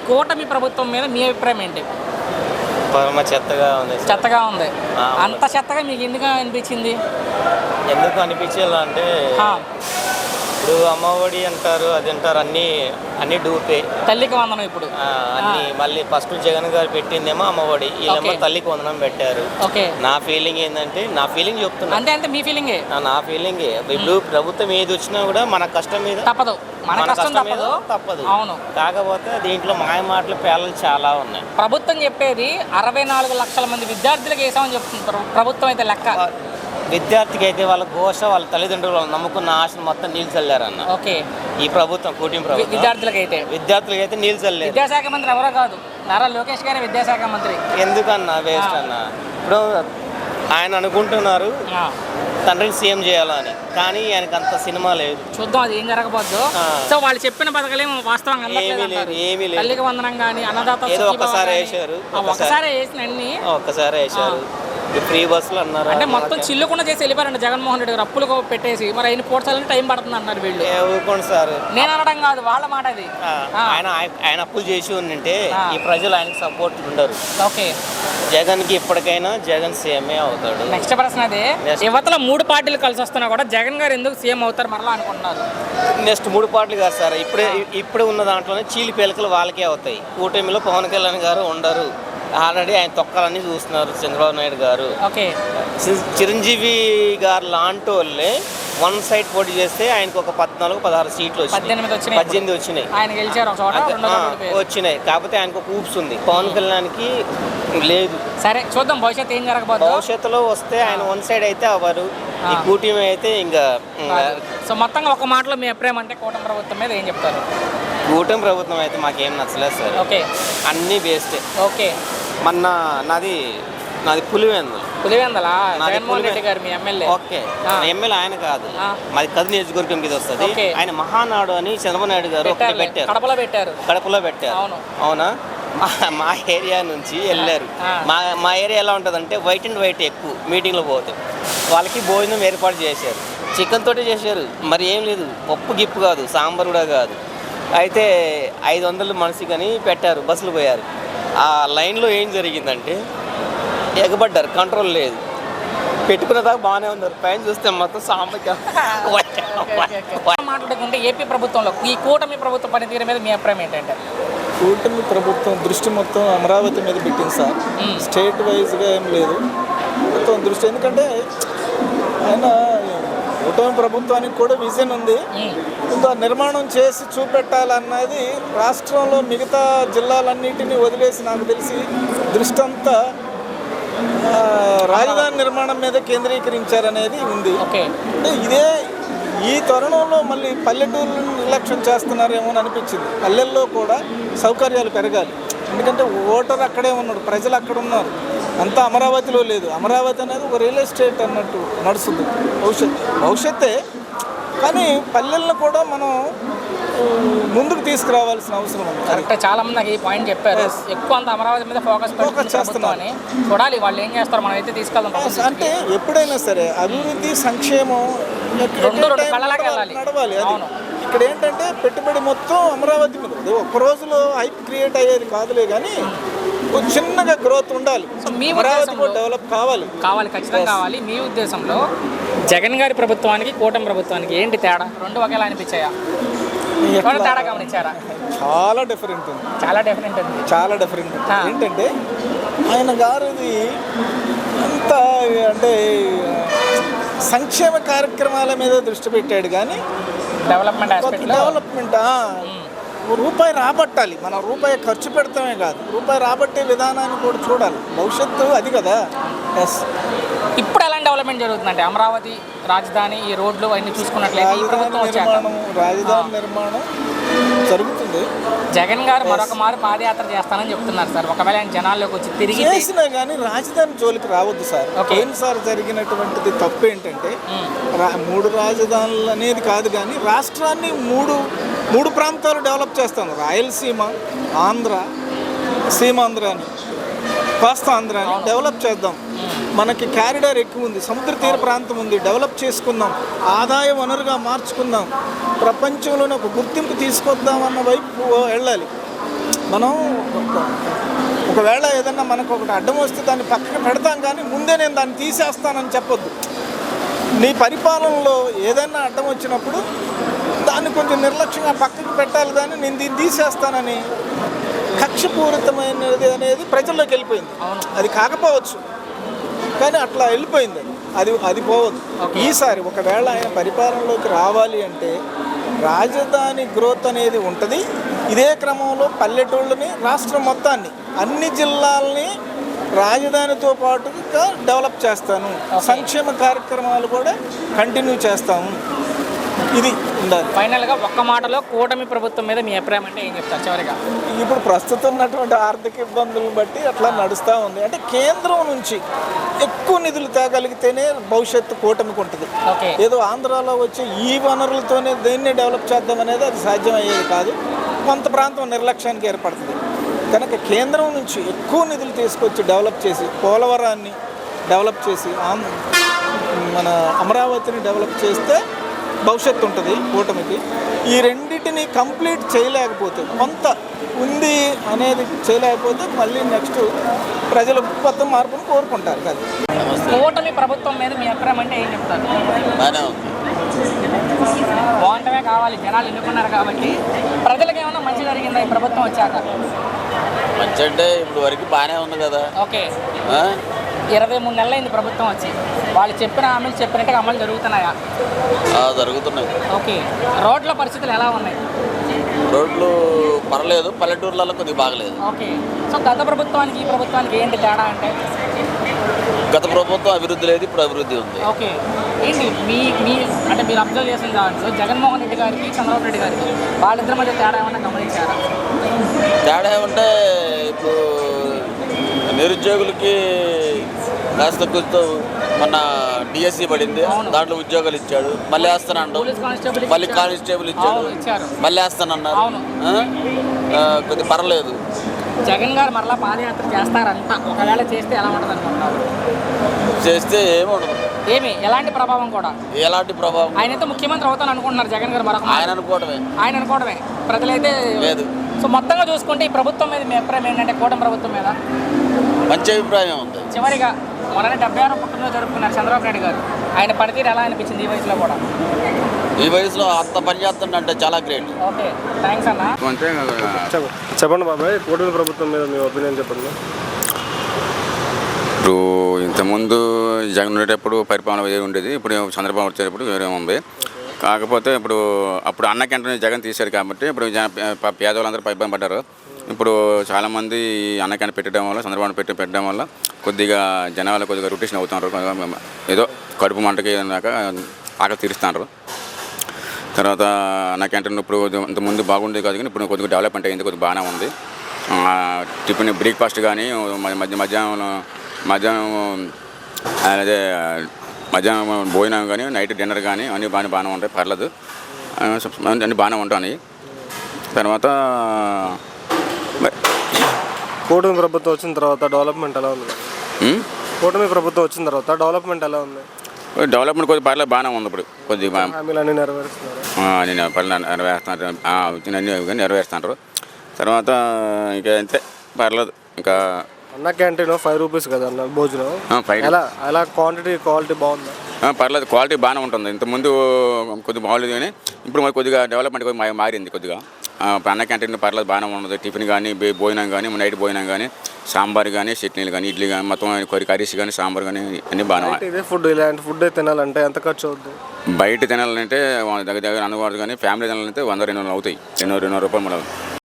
కూటమి ప్రభుత్వం మీద మీ అభిప్రాయం ఏంటి? చెత్తగా ఉంది. చెత్తగా ఉంది. అంత చెత్తగా మీకు ఎందుకు అనిపించింది? ఎందుకు అనిపించేలా అంటే ఇప్పుడు అమ్మఒడి అంటారు, అది అంటారు, అన్ని డూపే. తల్లికి వందనం ఇప్పుడు అన్ని మళ్ళీ ఫస్ట్ జగన్ గారు పెట్టిందేమో అమ్మఒడి, వీళ్ళేమో తల్లికి వందనం పెట్టారు. నా ఫీలింగ్ ఏంటంటే, నా ఫీలింగ్ చెప్తున్నా, అంటే మీ ఫీలింగే, నా ఫీలింగే. ఇప్పుడు ప్రభుత్వం ఏది వచ్చినా కూడా మన కష్టం మీద తప్పదు, మన కష్టం మీద తప్పదు. అవును. కాకపోతే దీంట్లో మాయ మాటల పేర్లు చాలా ఉన్నాయి. ప్రభుత్వం చెప్పేది 64 లక్షల మంది విద్యార్థులకు వేసామని చెప్తున్నారు ప్రభుత్వం అయితే లెక్క. విద్యార్థికి అయితే వాళ్ళ ఘోష, వాళ్ళ తల్లిదండ్రులు నమ్ముకున్న ఆశను మొత్తం నీళ్ళు చల్లారన్న. ఓకే, ఈ ప్రభుత్వం కూటమి ప్రభుత్వం విద్యార్థులకైతే నీళ్ళు చల్లారు. విద్యాశాఖ మంత్రి ఎవరో కాదు, నారా లోకేష్ గారే విద్యాశాఖ మంత్రి. ఎందుకన్నా వేస్ట్ అన్న? ఇప్పుడు ఆయన అనుకుంటున్నారు తండ్రిని సీఎం చేయాలని, కానీ ఆయనకు అంత సినిమా లేదు. చూద్దాం అది ఏం జరగబోద్దు. సో వాళ్ళు చెప్పిన పథకాలు వాస్తవంగా ఏమీ లేదు. తల్లికి వందనం కానీ అన్నదాత ఏదో ఒక్కసారి వేసారు, ఒకసారి వేసిన అన్ని ఒక్కసారి వేసారు. ఫ్రీ బస్సులు అన్నారు, అంటే మొత్తం చిల్లుకుండా చేసి వెళ్ళిపోయారండి జగన్మోహన్ రెడ్డి గారు, అప్పులు పెట్టేసి. మరి ఆయన పోర్చాలని టైం పడుతుంది అన్నారు వీళ్ళు. ఊరుకోండి సార్, నేను అనడం కాదు, వాళ్ళ మాట అది. ఆయన అప్పులు చేసి ఉంటే ఈ ప్రజలు ఆయనకు సపోర్ట్ ఉండరు. ఓకే, జగన్ కి ఇప్పటికైనా జగన్ సీఎంఏ అవుతాడు. నెక్స్ట్ ప్రశ్న అదే, యువతలో 3 పార్టీలు కలిసి వస్తున్నా కూడా జగన్ గారు ఎందుకు సీఎం అవుతారు మరలా అనుకుంటున్నారు? నెక్స్ట్ 3 పార్టీలు కాదు సార్, ఇప్పుడే ఉన్న దాంట్లోనే చీలి పేలికలు వాళ్ళకే అవుతాయి. కూటమిలో పవన్ కళ్యాణ్ గారు ఉండరు. ఆల్రెడీ ఆయన తొక్కాలని చూస్తున్నారు చంద్రబాబు నాయుడు గారు. చిరంజీవి గారు లాంటి వాళ్ళే వన్ సైడ్ పోటీ చేస్తే ఆయనకు ఒక 14-16 సీట్లు వచ్చినాయి, 18 వచ్చినాయి. కాకపోతే ఆయనకు ఒక ఊప్స్ ఉంది, పవన్ కళ్యాణ్కి లేదు. సరే చూద్దాం భవిష్యత్తు ఏం జరగబోతుంది. భవిష్యత్తులో వస్తే ఆయన వన్ సైడ్ అయితే అవ్వరు, ఈ కూటమి అయితే ఇంకా. సో మొత్తంగా ఒక మాటలో మీ అభిప్రాయం అంటే కూటమి ప్రభుత్వం మీద ఏం చెప్తారు? కూటమి ప్రభుత్వం అయితే మాకేం నచ్చలేదు సార్. ఓకే, అన్నీ వేస్టే. ఓకే, నాది పులివెందల జగన్మోహన్ రెడ్డి గారు మీ ఎమ్మెల్యే. ఓకే, ఎమ్మెల్యే ఆయన కాదు, మాది కది నియోజకవర్గం కింద వస్తుంది. ఆయన మహానాడు అని చంద్రబాబు నాయుడు గారు పెట్టారు, కడపలో పెట్టారు. అవునా? మా ఏరియా నుంచి వెళ్ళారు. మా ఏరియా ఎలా ఉంటుంది అంటే వైట్ అండ్ వైట్ ఎక్కువ మీటింగ్లో పోతే వాళ్ళకి భోజనం ఏర్పాటు చేశారు, చికెన్ తోటే చేశారు. మరి ఏం లేదు, పప్పు గిప్పు కాదు, సాంబార్ కూడా కాదు. అయితే 500 మనిషి కానీ పెట్టారు, బస్సులు పోయారు. ఆ లైన్లో ఏం జరిగిందంటే ఎగబడ్డారు, కంట్రోల్ లేదు. పెట్టుకున్న దాకా బాగానే ఉన్నారు, పైన చూస్తే మొత్తం మాట్లాడుకుంటే ఏపీ ప్రభుత్వంలో ఈ కూటమి ప్రభుత్వ పనితీరు మీద మీ అభిప్రాయం ఏంటంటే? కూటమి ప్రభుత్వం దృష్టి మొత్తం అమరావతి మీద పెట్టింది సార్, స్టేట్ వైజ్గా ఏం లేదు మొత్తం దృష్టి. ఎందుకంటే ఆయన కూటమి ప్రభుత్వానికి కూడా విజన్ ఉంది, ఇంకా నిర్మాణం చేసి చూపెట్టాలన్నది రాష్ట్రంలో మిగతా జిల్లాలన్నింటినీ వదిలేసి నాకు తెలిసి దృష్టి అంతా రాజధాని నిర్మాణం మీద కేంద్రీకరించారనేది ఉంది. అంటే ఈ తరుణంలో మళ్ళీ పల్లెటూరు నిర్లక్ష్యం చేస్తున్నారేమో అని అనిపించింది. పల్లెల్లో కూడా సౌకర్యాలు పెరగాలి, ఎందుకంటే ఓటర్ అక్కడే ఉన్నాడు, ప్రజలు అక్కడ ఉన్నారు, అంతా అమరావతిలో లేదు. అమరావతి అనేది ఒక రియల్ ఎస్టేట్ అన్నట్టు నడుస్తుంది, భవిష్యత్తే. కానీ పల్లెలను కూడా మనం ముందుకు తీసుకురావాల్సిన అవసరం ఉంది. కరెక్ట్, చాలా మంది నాకు ఈ పాయింట్ చెప్పారు. ఎక్కువ అంత అమరావతి మీద ఫోకస్ చేస్తున్నామని చూడాలి, వాళ్ళు ఏం చేస్తారు, మనం అయితే తీసుకెళ్దాం. అంటే ఎప్పుడైనా సరే అభివృద్ధి సంక్షేమం నడవాలి. అది ఇక్కడ ఏంటంటే పెట్టుబడి మొత్తం అమరావతి మీద. ఒక్క రోజులో హైప్ క్రియేట్ అయ్యేది కాదులే, కానీ చిన్నగా గ్రోత్ ఉండాలి. డెవలప్ కావాలి ఖచ్చితంగా కావాలి. మీ ఉద్దేశంలో జగన్ గారి ప్రభుత్వానికి కూటమి ప్రభుత్వానికి ఏంటి తేడా? రెండు ఒకేలా అనిపించాయా? తేడా గమనించారా? చాలా డిఫరెంట్ ఉంది. ఏంటంటే ఆయన గారిది అంత అంటే సంక్షేమ కార్యక్రమాల మీద దృష్టి పెట్టాడు, కానీ డెవలప్మెంట్ రూపాయి రాబట్టాలి. మనం రూపాయి ఖర్చు పెడతామే కాదు, రూపాయి రాబట్టే విధానాన్ని కూడా చూడాలి. భవిష్యత్తు అది కదా. ఇప్పుడు ఎలాంటి డెవలప్మెంట్ జరుగుతుందంటే అమరావతి రాజధాని, ఈ రోడ్లు అన్ని చూసుకున్నట్లయితే రాజధాని నిర్మాణం జరుగుతుంది. జగన్ గారు మరొక మారు పాదయాత్ర చేస్తానని చెప్తున్నారు సార్. ఒకవేళ జనాల్లోకి వచ్చి తిరిగి చేసినా కానీ రాజధాని జోలికి రావద్దు సార్. పోయినసారి జరిగినటువంటిది తప్పు ఏంటంటే 3 రాజధానులు అనేది కాదు, కానీ రాష్ట్రాన్ని మూడు ప్రాంతాలు డెవలప్ చేస్తాను. రాయలసీమ, ఆంధ్ర, సీమాంధ్రాని, కోస్తాంధ్రాని డెవలప్ చేద్దాం. మనకి క్యారిడార్ ఎక్కువ ఉంది, సముద్ర తీర ప్రాంతం ఉంది, డెవలప్ చేసుకుందాం, ఆదాయ వనరుగా మార్చుకుందాం, ప్రపంచంలోనే ఒక గుర్తింపు తీసుకొద్దామన్న వైపు వెళ్ళాలి. మనం ఒకవేళ ఏదన్నా మనకు ఒకటి అడ్డం వస్తే దాన్ని పక్కన పెడతాం, కానీ ముందే నేను దాన్ని తీసేస్తానని చెప్పొద్దు. నీ పరిపాలనలో ఏదైనా అడ్డం వచ్చినప్పుడు దాన్ని కొంచెం నిర్లక్ష్యంగా పక్కకు పెట్టాలి, కానీ నేను దీన్ని తీసేస్తానని కక్షపూరితమైనది అనేది ప్రజల్లోకి వెళ్ళిపోయింది. అది కాకపోవచ్చు, కానీ అట్లా వెళ్ళిపోయింది. అది పోవద్దు. ఈసారి ఒకవేళ ఆయన పరిపాలనలోకి రావాలి అంటే రాజధాని గ్రోత్ అనేది ఉంటుంది. ఇదే క్రమంలో పల్లెటూళ్ళని, రాష్ట్రం మొత్తాన్ని, అన్ని జిల్లాలని రాజధానితో పాటుగా డెవలప్ చేస్తాను, సంక్షేమ కార్యక్రమాలు కూడా కంటిన్యూ చేస్తాము. ఇది ఉండాలి. ఫైనల్గా ఒక్క మాటలో కూటమి ప్రభుత్వం మీద మీ అభిప్రాయం అంటే ఏం చెప్తారు చివరిగా? ఇప్పుడు ప్రస్తుతం ఉన్నటువంటి ఆర్థిక ఇబ్బందులను బట్టి అట్లా నడుస్తూ ఉంది. అంటే కేంద్రం నుంచి ఎక్కువ నిధులు తేగలిగితేనే భవిష్యత్తు కూటమికి ఉంటుంది. ఏదో ఆంధ్రాలో వచ్చే ఈ వనరులతోనే దేన్ని డెవలప్ చేద్దాం అనేది అది సాధ్యమయ్యేది కాదు. కొంత ప్రాంతం నిర్లక్ష్యానికి ఏర్పడుతుంది. కనుక కేంద్రం నుంచి ఎక్కువ నిధులు తీసుకొచ్చి డెవలప్ చేసి, పోలవరాన్ని డెవలప్ చేసి, మన అమరావతిని డెవలప్ చేస్తే భవిష్యత్తు ఉంటుంది కూటమికి. ఈ రెండింటిని కంప్లీట్ చేయలేకపోతే, కొంత ఉంది అనేది చేయలేకపోతే మళ్ళీ నెక్స్ట్ ప్రజలు కొత్త మార్పును కోరుకుంటారు కదా. కూటమి ప్రభుత్వం మీద మీ అభిప్రాయం అంటే ఏం చెప్తారు? బాగుంటమే కావాలి, జనాలు ఎన్నుకున్నారు కాబట్టి. ప్రజలకు ఏమన్నా మంచి జరిగిందా ఈ ప్రభుత్వం వచ్చాక? మంచి అంటే ఇప్పుడు వరకు బాగానే ఉంది కదా. ఓకే, 23 నెలలైంది ప్రభుత్వం వచ్చి. వాళ్ళు చెప్పిన హామీలు చెప్పినట్టుగా అమలు జరుగుతున్నాయా? జరుగుతున్నాయి. ఓకే, రోడ్ల పరిస్థితులు ఎలా ఉన్నాయి? రోడ్లు పర్లేదు, పల్లెటూర్లలో కొద్దిగా బాగలేదు. ఓకే, సో గత ప్రభుత్వానికి ఈ ప్రభుత్వానికి ఏంటి తేడా అంటే? గత ప్రభుత్వం అభివృద్ధి లేదు, ఇప్పుడు అభివృద్ధి ఉంది. ఓకే, ఏంటి మీ అంటే మీరు అబ్జర్వ్ చేసిన దాంట్లో జగన్మోహన్ రెడ్డి గారికి, చంద్రబాబు నాయుడు గారికి వాళ్ళిద్దరి మధ్య తేడా ఏమన్నా గమనించారా? తేడా ఏమంటే ఇప్పుడు నిరుద్యోగులకి కాస్త కొంచెం మన డిఎస్సి పడింది, దాంట్లో ఉద్యోగాలు ఇచ్చాడు. మళ్ళీ వేస్తానంటాడు, మళ్ళీ కానిస్టేబుల్ ఇచ్చాడు, మళ్ళీ వేస్తానన్నారు. కొద్దిగా పర్లేదు. జగన్ గారు మరలా పాదయాత్ర చేస్తారంట, ఒకవేళ చేస్తే ఎలా ఉంటుంది అనుకుంటున్నారు? చేస్తే ఏమి ఉండదు. ఎలాంటి ప్రభావం కూడా? ఎలాంటి ప్రభావం? ఆయనైతే ముఖ్యమంత్రి అవుతాను అనుకుంటున్నారు జగన్ గారు. మరొక ఆయన అనుకోవడమే, ప్రజలైతే లేదు. సో మొత్తంగా చూసుకుంటే ఈ ప్రభుత్వం మీద మీ అభిప్రాయం ఏంటంటే, కూటమి ప్రభుత్వం మీద? మంచి అభిప్రాయం ఉంది. చివరిగా మొన్న 76వ పుట్టినరోజు జరుపుకున్నారు చంద్రబాబు నాయుడు గారు. ఆయన పనితీరు ఎలా అనిపించింది ఈ వయసులో కూడా? ఈ వయసులో అంత పని చేస్తుండే చాలా గ్రేట్. ఓకే, థ్యాంక్స్ అన్న. చెప్పండి బాబాయ్, కూటమి ప్రభుత్వం మీద మీ ఒపీనియన్ చెప్పండి. ఇప్పుడు ఇంతకుముందు జగన్ ఉండేటప్పుడు పరిపాలన వేరే ఉండేది, ఇప్పుడు చంద్రబాబు వచ్చేటప్పుడు వేరే ఉంది. కాకపోతే అప్పుడు అన్న క్యాంటీన్ జగన్ తీశారు కాబట్టి ఇప్పుడు పేదవాళ్ళందరూ ఇబ్బంది పడ్డారు. ఇప్పుడు చాలామంది అన్న క్యాంటీన్ పెట్టడం వల్ల, చంద్రబాబు పెట్టడం వల్ల కొద్దిగా జనాలు కొద్దిగా రొటేషన్ అవుతున్నారు. ఏదో కడుపు మంటకి ఆకలి తీరుస్తున్నారు. తర్వాత అన్న క్యాంటీన్ ఇప్పుడు ఇంతకుముందు బాగుండేది కాదు, కానీ ఇప్పుడు కొద్దిగా డెవలప్మెంట్ అయింది, కొద్దిగా బాగానే ఉంది. టిఫిన్ బ్రేక్ఫాస్ట్ కానీ, మధ్యాహ్నం భోజనం కానీ, నైట్ డిన్నర్ కానీ అన్నీ బాగానే ఉంటాయి, పర్లేదు, అన్నీ బాగానే ఉంటాయి. తర్వాత కూటమి ప్రభుత్వం వచ్చిన తర్వాత డెవలప్మెంట్ ఎలా ఉంది? కూటమి ప్రభుత్వం వచ్చిన తర్వాత డెవలప్మెంట్ ఎలా ఉంది? డెవలప్మెంట్ కొద్దిగా పర్లేదు, బాగానే ఉంది. ఇప్పుడు కొద్దిగా హామీలన్నీ నెరవేరుస్తున్నారు, నెరవేరుస్తున్నారు. తర్వాత ఇంకా అంతే, పర్లేదు. ఇంకా అన్న క్యాంటీన్ 5 రూపీస్ కదా అన్న భోజనం, ఎలా క్వాలిటీ బాగుందా? పర్లేదు, క్వాలిటీ బాగానే ఉంటుంది. ఇంతకుముందు కొద్దిగా బాగోలేదు, కానీ ఇప్పుడు కొద్దిగా డెవలప్మెంట్ మారింది కొద్దిగా. అన్న క్యాంటీన్ పర్లేదు, బాగానే ఉంటుంది. టిఫిన్ కానీ, భోజనం కానీ, నైట్ భోజనం కానీ, సాంబార్ కానీ, చట్నీలు కానీ, ఇడ్లీ కానీ, మొత్తం కర్రీస్ కానీ, సాంబార్ కానీ అన్నీ బాగానే. ఇదే ఫుడ్, ఇలాంటి ఫుడ్ తినాలంటే ఎంత ఖర్చు అవుతుంది? బయట తినాలంటే దగ్గర అందుబాటు, కానీ ఫ్యామిలీ తినాలంటే 100-200 అవుతాయి, 200 రూపాయలు.